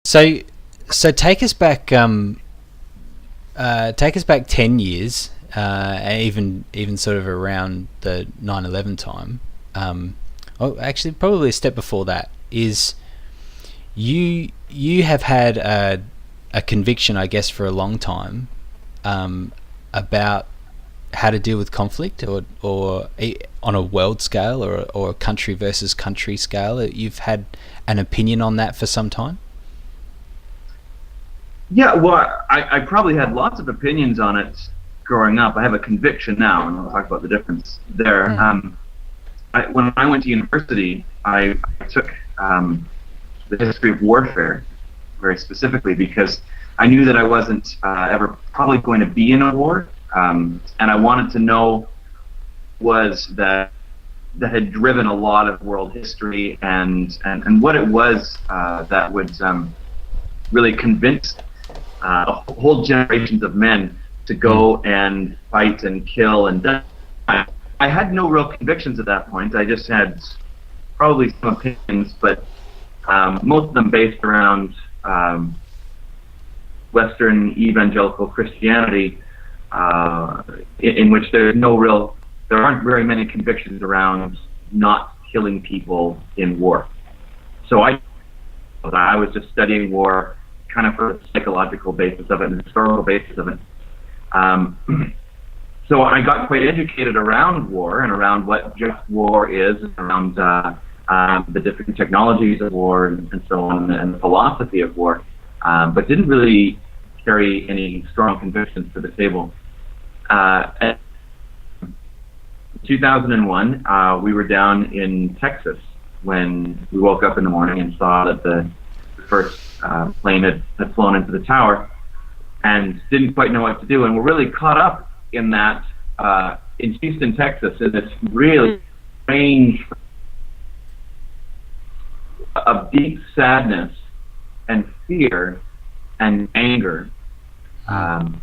So, so take us back 10 years, even sort of around the 9/11 time. Well, actually, probably a step before that is you have had a conviction, I guess, for a long time, about how to deal with conflict, or on a world scale, or a country versus country scale. You've had an opinion on that for some time. Yeah, well, I probably had lots of opinions on it growing up. I have a conviction now, and I'll talk about the difference there. When I went to university, I took the history of warfare very specifically because I knew that I wasn't ever probably going to be in a war, and I wanted to know that had driven a lot of world history and what it was that would really convince whole generations of men to go and fight and kill and die. I had no real convictions at that point. I just had probably some opinions, but most of them based around Western evangelical Christianity, in which there aren't very many convictions around not killing people in war. So I was just studying war kind of for the psychological basis of it and the historical basis of it. So I got quite educated around war and around what just war is, around the different technologies of war and so on, and the philosophy of war, but didn't really carry any strong convictions to the table. In 2001, we were down in Texas when we woke up in the morning and saw that the first plane had flown into the tower, and didn't quite know what to do. And we're really caught up in that, in Houston, Texas, in this really strange of deep sadness and fear and anger, and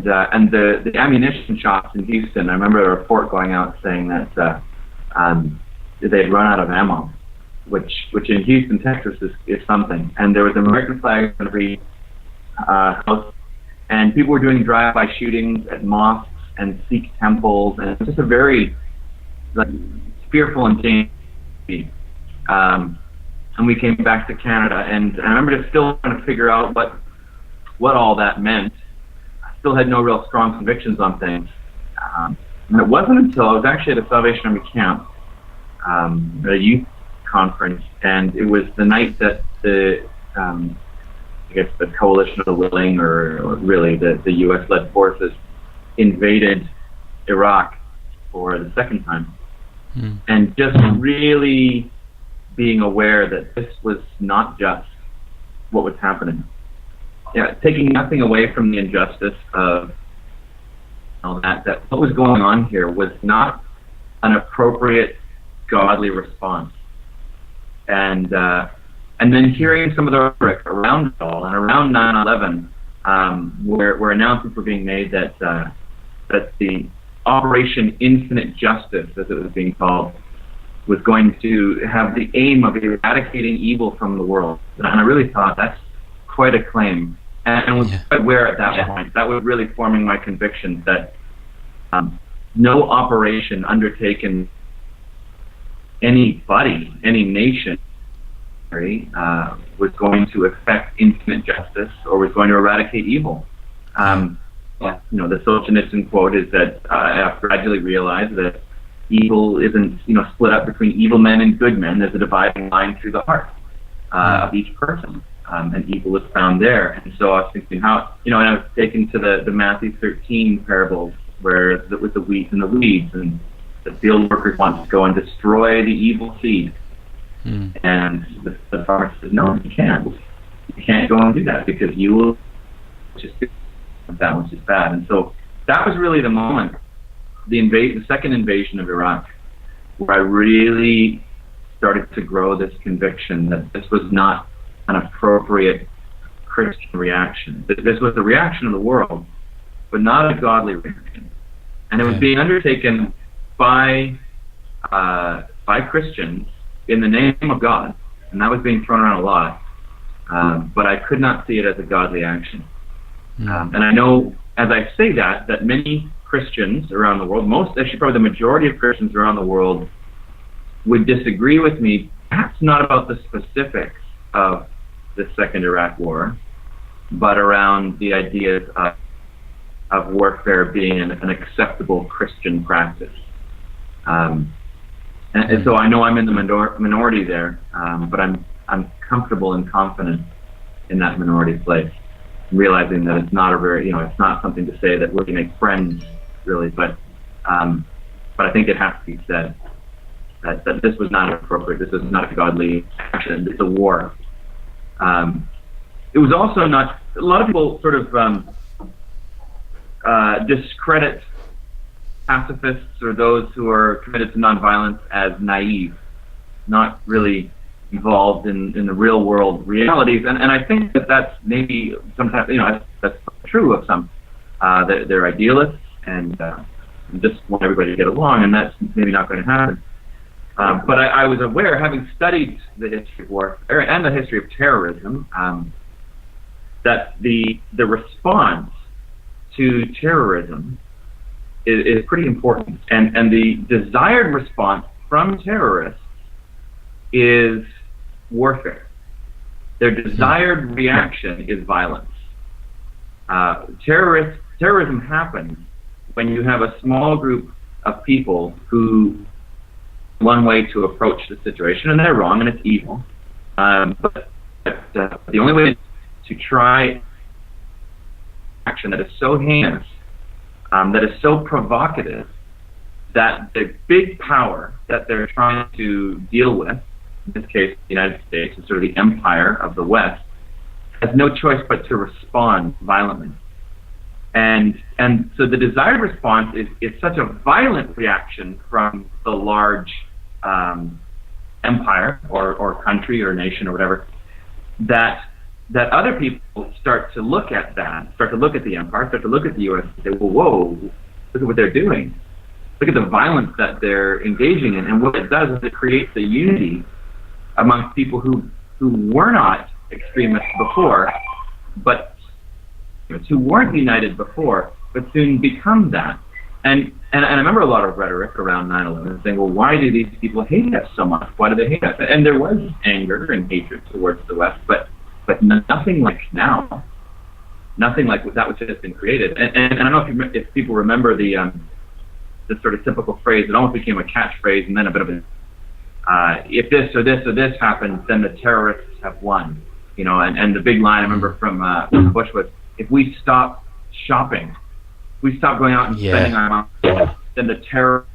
the ammunition shops in Houston. I remember a report going out saying that they'd run out of ammo, which in Houston, Texas is something. And there was American flags in every house, and people were doing drive-by shootings at mosques and Sikh temples, and it's just a very fearful and dangerous. And we came back to Canada, and I remember just still trying to figure out what all that meant. I still had no real strong convictions on things. And it wasn't until I was actually at a Salvation Army camp, at a youth conference, and it was the night that the Coalition of the Willing, or really the U.S.-led forces, invaded Iraq for the second time. And just really being aware that this was not just what was happening. Yeah, taking nothing away from the injustice of that what was going on here was not an appropriate godly response. And then hearing some of the rhetoric around it all, and around 9/11, where announcements were being made that the Operation Infinite Justice, as it was being called, was going to have the aim of eradicating evil from the world. And I really thought that's quite a claim, and was quite aware at that point. That was really forming my conviction that no operation undertaken any nation, was going to effect infinite justice or was going to eradicate evil. The Solzhenitsyn quote is that I gradually realized that evil isn't split up between evil men and good men. There's a dividing line through the heart of each person, and evil is found there. And so I was thinking how, and I was taken to the Matthew 13 parables where with the wheat and the weeds, and the field workers want to go and destroy the evil seed. And the farmer says, no, you can't. You can't go and do that because you will just do that which is bad. And so that was really the moment, the second invasion of Iraq, where I really started to grow this conviction that this was not an appropriate Christian reaction. That this was the reaction of the world, but not a godly reaction. And it was being undertaken by Christians in the name of God, and that was being thrown around a lot. but I could not see it as a godly action. And I know, as I say that many Christians around the world, actually probably the majority of Christians around the world, would disagree with me, perhaps not about the specifics of the Second Iraq War, but around the ideas of warfare being an acceptable Christian practice. And so I know I'm in the minority there, but I'm comfortable and confident in that minority place, realizing that it's not it's not something to say that we make friends, really, but I think it has to be said that this was not appropriate. This was not a godly action. It's a war. It was also not. A lot of people sort of discredit pacifists or those who are committed to nonviolence as naive, not really involved in the real world realities. And I think that's maybe sometimes, that's true of some. They're idealists and just want everybody to get along, and that's maybe not going to happen. But I was aware, having studied the history of warfare and the history of terrorism, that the response to terrorism is pretty important, and the desired response from terrorists is warfare. Their desired reaction is violence. Terrorism happens when you have a small group of people who one way to approach the situation, and they're wrong and it's evil. But the only way to try action that is so heinous, that is so provocative, that the big power that they're trying to deal with, in this case the United States, is sort of the empire of the West, has no choice but to respond violently. And so the desired response is such a violent reaction from the large empire or country or nation or whatever, that other people start to look at the empire, start to look at the U.S. and say, well, whoa, look at what they're doing. Look at the violence that they're engaging in. And what it does is it creates a unity amongst people who were not extremists before, but who weren't united before, but soon become that. And I remember a lot of rhetoric around 9/11 saying, well, why do these people hate us so much? Why do they hate us? And there was anger and hatred towards the West, but nothing like now. Nothing like that which has been created. And I don't know if people remember the sort of typical phrase. It almost became a catchphrase and then a bit of a if this or this or this happens, then the terrorists have won. And the big line I remember from Bush was, if we stop shopping, if we stop going out and spending our money, then the terrorists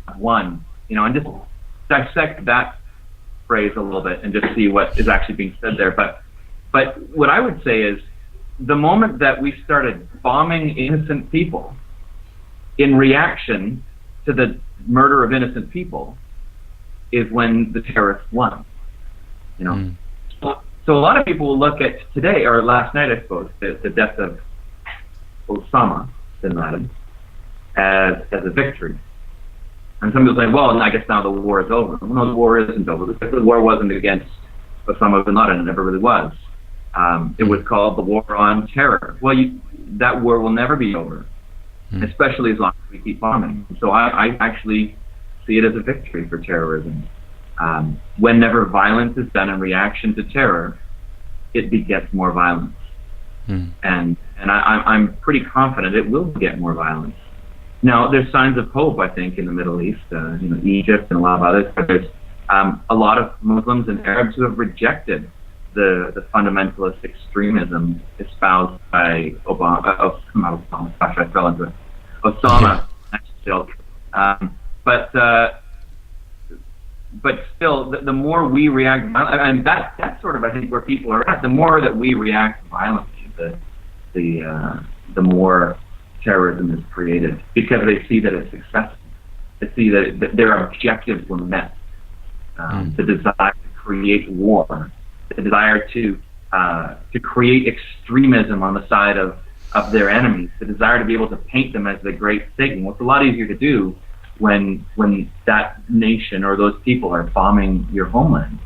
have won. And just dissect that phrase a little bit and just see what is actually being said there. But what I would say is, the moment that we started bombing innocent people in reaction to the murder of innocent people is when the terrorists won. So a lot of people will look at today, or last night, I suppose, the death of Osama bin Laden as a victory. And some people say, well, I guess now the war is over. Well, no, the war isn't over, because the war wasn't against Osama bin Laden. It never really was. It was called the War on Terror. Well, that war will never be over, especially as long as we keep bombing. So I actually see it as a victory for terrorism. Whenever violence is done in reaction to terror, it begets more violence. And I'm pretty confident it will get more violence. Now, there's signs of hope, I think, in the Middle East, Egypt and a lot of others. But there's a lot of Muslims and Arabs who have rejected the fundamentalist extremism espoused by Osama. Gosh, I fell into it. Osama. But still, the more we react, and that's sort of, I think, where people are at. The more that we react violently, the more terrorism is created, because they see that it's successful. They see that their objectives were met. The desire to create war, the desire to create extremism on the side of their enemies, the desire to be able to paint them as the great Satan. Well, it's a lot easier to do when that nation or those people are bombing your homeland.